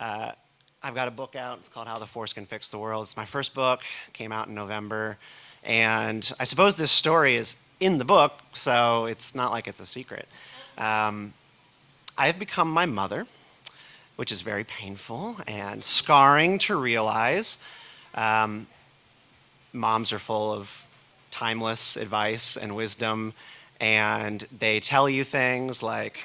Uh, I've got a book out. It's called How the Force Can Fix the World. It's my first book. Came out in November. And I suppose this story is in the book, so it's not like it's a secret. Um, I've become my mother, which is very painful and scarring to realize. Um, Moms are full of timeless advice and wisdom, and they tell you things like,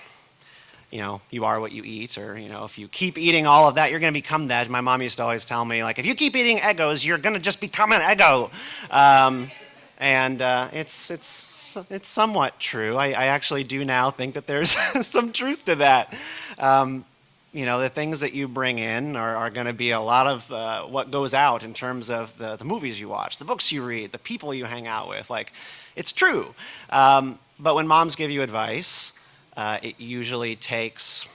you are what you eat, or, if you keep eating all of that, you're going to become that. My mom used to always tell me, like, if you keep eating Eggos, you're going to just become an Eggo. And it's somewhat true. I actually do now think that there's some truth to that. The things that you bring in are going to be a lot of what goes out in terms of the movies you watch, the books you read, the people you hang out with. Like, it's true. But when moms give you advice, it usually takes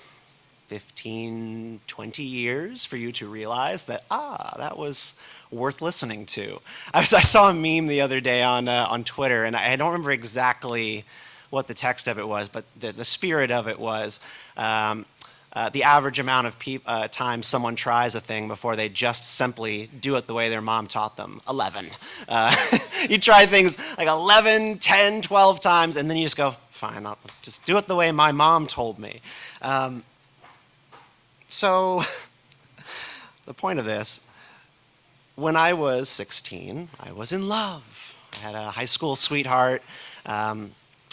15, 20 years for you to realize that, that was worth listening to. I saw a meme the other day on Twitter, and I don't remember exactly what the text of it was, but the spirit of it was, the average amount of time someone tries a thing before they just simply do it the way their mom taught them, 11. You try things like 11, 10, 12 times, and then you just go, fine, I'll just do it the way my mom told me. So the point of this, when I was 16, I was in love. I had a high school sweetheart,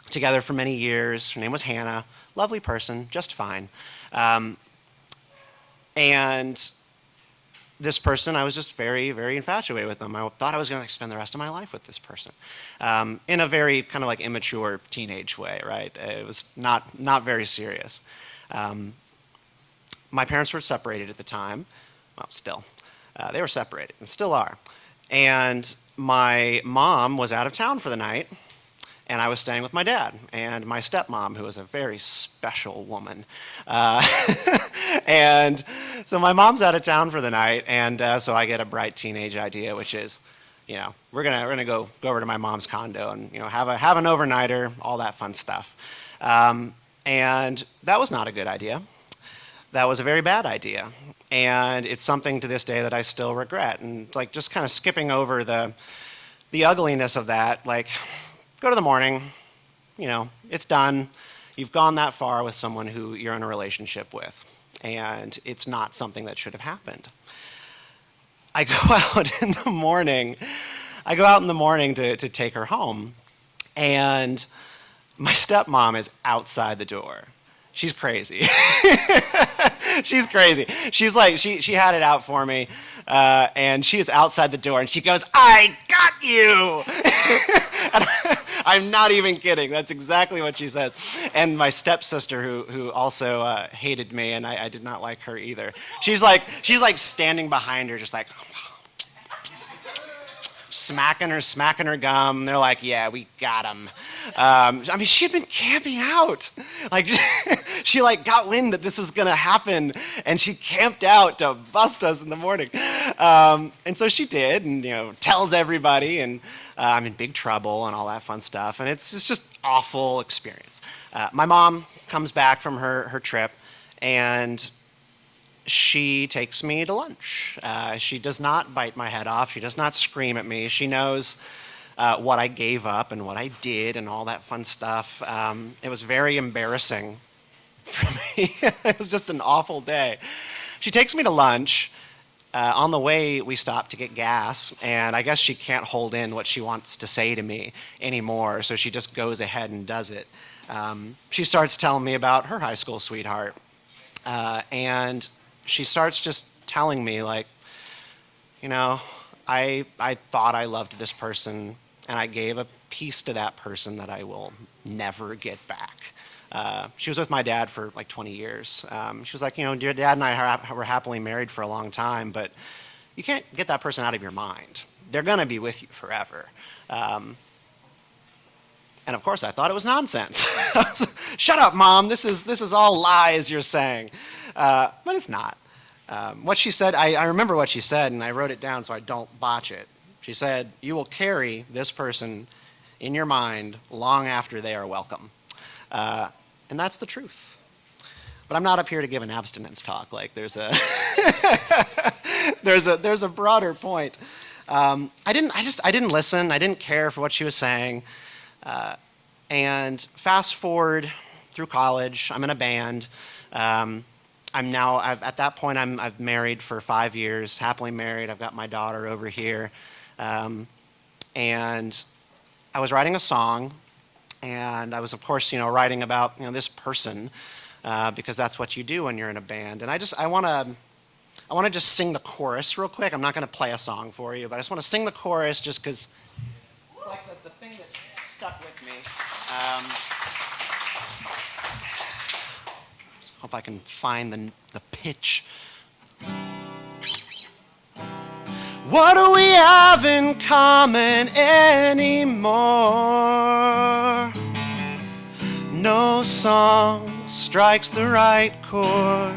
together for many years. Her name was Hannah. Lovely person, just fine. And this person, I was just very, very infatuated with them. I thought I was going to spend the rest of my life with this person, in a very kind of like immature teenage way, right? It was not very serious. My parents were separated at the time. Well, still. They were separated and still are. And my mom was out of town for the night, and I was staying with my dad and my stepmom, who was a very special woman. And so my mom's out of town for the night, and so I get a bright teenage idea, which is, we're gonna go over to my mom's condo and have an overnighter, all that fun stuff. And that was not a good idea. That was a very bad idea, and it's something to this day that I still regret. And like just kind of skipping over the ugliness of that, like, go to the morning, it's done. You've gone that far with someone who you're in a relationship with, and it's not something that should have happened. I go out in the morning. To take her home, and my stepmom is outside the door. She's crazy. She's crazy. She's like, she had it out for me, and she is outside the door, and she goes, "I got you!" And I'm not even kidding. That's exactly what she says. And my stepsister, who also hated me, and I did not like her either. She's like standing behind her, just like smacking her gum. They're like, "Yeah, we got him." She had been camping out. Like, she got wind that this was gonna happen, and she camped out to bust us in the morning. And so she did, and tells everybody, and I'm in big trouble and all that fun stuff. And it's just awful experience. My mom comes back from her trip, and she takes me to lunch. She does not bite my head off. She does not scream at me. She knows what I gave up and what I did and all that fun stuff. It was very embarrassing for me. It was just an awful day. She takes me to lunch. On the way, we stop to get gas, and I guess she can't hold in what she wants to say to me anymore, so she just goes ahead and does it. She starts telling me about her high school sweetheart, and she starts just telling me, like, I thought I loved this person, and I gave a piece to that person that I will never get back. She was with my dad for like 20 years. She was like, your dad and I were happily married for a long time, but you can't get that person out of your mind. They're going to be with you forever. And of course, I thought it was nonsense. Shut up, Mom. This is all lies you're saying. But it's not. What she said, I remember what she said, and I wrote it down so I don't botch it. She said, "You will carry this person in your mind long after they are welcome." And that's the truth. But I'm not up here to give an abstinence talk. Like there's a there's a broader point. I didn't listen. I didn't care for what she was saying. And fast forward through college, I'm in a band. At that point, I've married for 5 years, happily married. I've got my daughter over here. And I was writing a song, and I was, of course, writing about, this person, because that's what you do when you're in a band. And I want to just sing the chorus real quick. I'm not going to play a song for you, but I just want to sing the chorus just because it's like the thing that stuck with me. Hope I can find the pitch. What do we have in common anymore? No song strikes the right chord.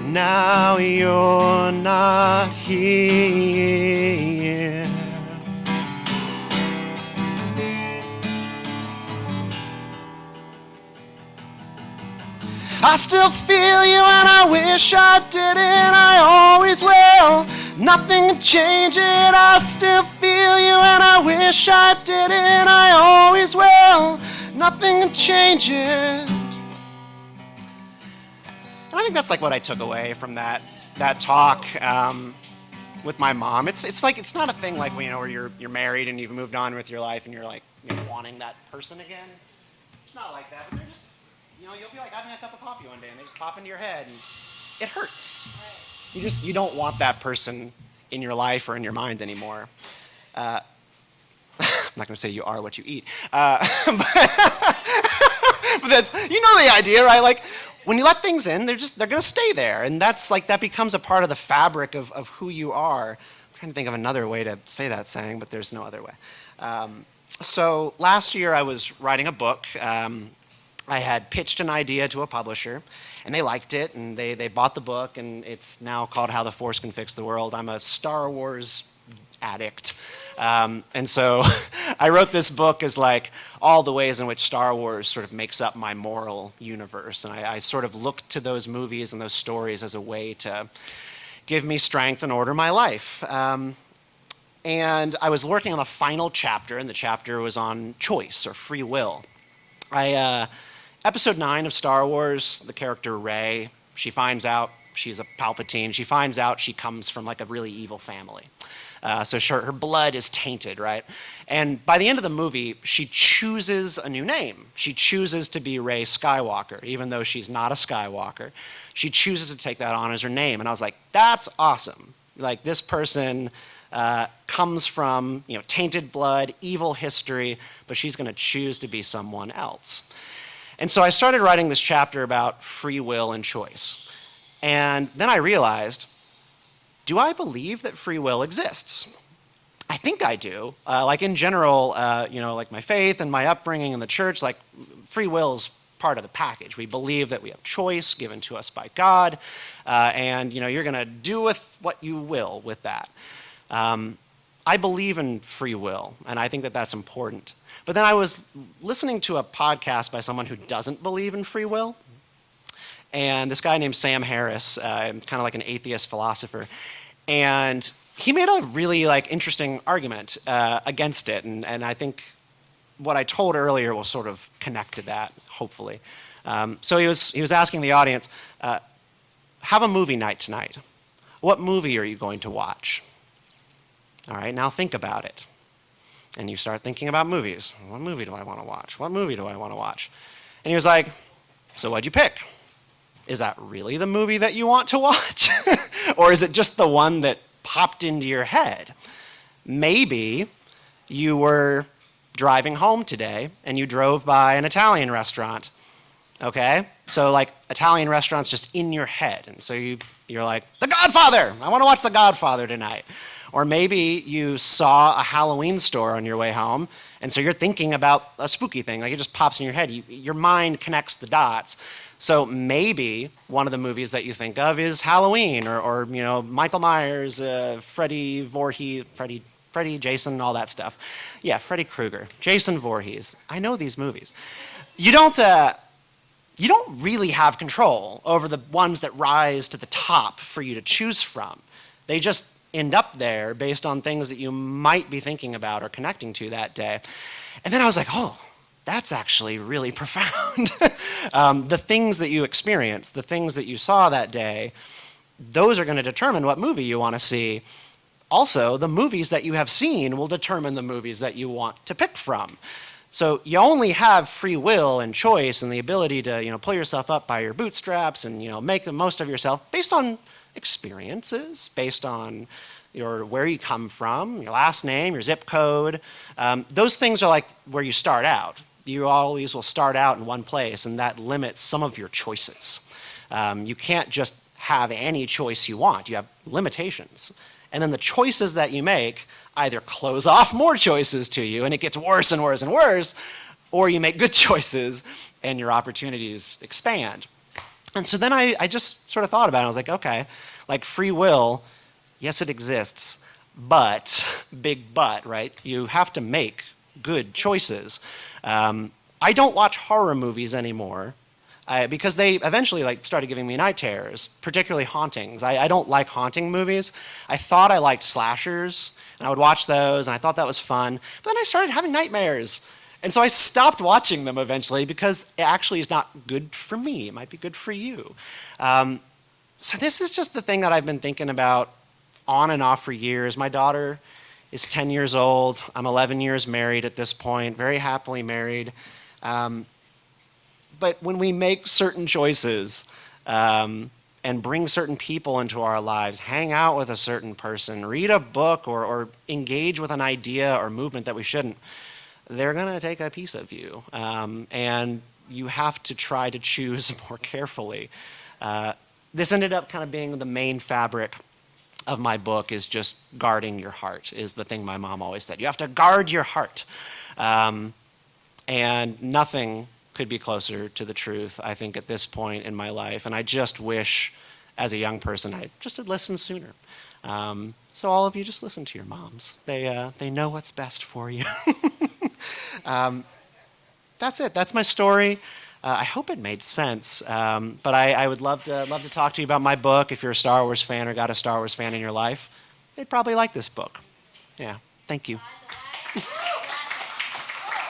Now you're not here. I still feel you and I wish I didn't, I always will. Nothing can change it, I still feel you and I wish I didn't, I always will. Nothing can change it. And I think that's like what I took away from that talk with my mom. It's like, it's not a thing like, where you're married and you've moved on with your life and you're like, wanting that person again. It's not like that, but they're just, you'll be like having a cup of coffee one day and they just pop into your head and it hurts. You don't want that person in your life or in your mind anymore. I'm not going to say you are what you eat. But that's, the idea, right? Like when you let things in, they're going to stay there. And that's like, that becomes a part of the fabric of who you are. I'm trying to think of another way to say that saying, but there's no other way. So last year I was writing a book. I had pitched an idea to a publisher, and they liked it, and they bought the book, and it's now called How the Force Can Fix the World. I'm a Star Wars addict. And so I wrote this book as like all the ways in which Star Wars sort of makes up my moral universe. And I sort of looked to those movies and those stories as a way to give me strength and order my life. And I was working on the final chapter, and the chapter was on choice or free will. Episode 9 of Star Wars, the character Rey, she finds out she's a Palpatine. She finds out she comes from like a really evil family. So her blood is tainted, right? And by the end of the movie, she chooses a new name. She chooses to be Rey Skywalker, even though she's not a Skywalker. She chooses to take that on as her name. And I was like, that's awesome. Like this person comes from tainted blood, evil history, but she's going to choose to be someone else. And so I started writing this chapter about free will and choice. And then I realized, do I believe that free will exists? I think I do. Like in general, like my faith and my upbringing in the church, like free will is part of the package. We believe that we have choice given to us by God, and you're going to do with what you will with that. I believe in free will, and I think that that's important. But then I was listening to a podcast by someone who doesn't believe in free will, and this guy named Sam Harris, kind of like an atheist philosopher, and he made a really interesting argument against it, and I think what I told earlier will sort of connect to that, hopefully. So he was asking the audience, have a movie night tonight. What movie are you going to watch? All right, now think about it. And you start thinking about movies. What movie do I want to watch? What movie do I want to watch? And he was like, so what'd you pick? Is that really the movie that you want to watch? Or is it just the one that popped into your head? Maybe you were driving home today and you drove by an Italian restaurant. Okay? So Italian restaurants just in your head. And so you're like, The Godfather! I want to watch The Godfather tonight. Or maybe you saw a Halloween store on your way home, and so you're thinking about a spooky thing. Like it just pops in your head. Your mind connects the dots. So maybe one of the movies that you think of is Halloween, or Michael Myers, Freddy Voorhees, Freddy, Jason, all that stuff. Yeah, Freddy Krueger, Jason Voorhees. I know these movies. you don't really have control over the ones that rise to the top for you to choose from. They just end up there based on things that you might be thinking about or connecting to that day. And then I was like, oh, that's actually really profound. The things that you experienced, the things that you saw that day, those are going to determine what movie you want to see. Also, the movies that you have seen will determine the movies that you want to pick from. So you only have free will and choice and the ability to, pull yourself up by your bootstraps and, make the most of yourself based on experiences, based on where you come from, your last name, your zip code. Those things are like where you start out. You always will start out in one place, and that limits some of your choices. You can't just have any choice you want. You have limitations. And then the choices that you make either close off more choices to you, and it gets worse and worse and worse, or you make good choices, and your opportunities expand. And so then I just sort of thought about it. I was like, okay, like free will, yes, it exists, but, big but, right? You have to make good choices. I don't watch horror movies anymore because they eventually started giving me night terrors, particularly hauntings. I don't like haunting movies. I thought I liked slashers, and I would watch those, and I thought that was fun. But then I started having nightmares. And so I stopped watching them eventually because it actually is not good for me. It might be good for you. So this is just the thing that I've been thinking about on and off for years. My daughter is 10 years old. I'm 11 years married at this point, very happily married. But when we make certain choices and bring certain people into our lives, hang out with a certain person, read a book, or engage with an idea or movement that we shouldn't, they're going to take a piece of you. And you have to try to choose more carefully. This ended up kind of being the main fabric of my book, is just guarding your heart, is the thing my mom always said. You have to guard your heart. And nothing could be closer to the truth, I think, at this point in my life. And I just wish, as a young person, I just had listened sooner. So all of you, just listen to your moms. They know what's best for you. That's it. That's my story. I hope it made sense. But I would love to talk to you about my book. If you're a Star Wars fan or got a Star Wars fan in your life, they'd probably like this book. Yeah. Thank you.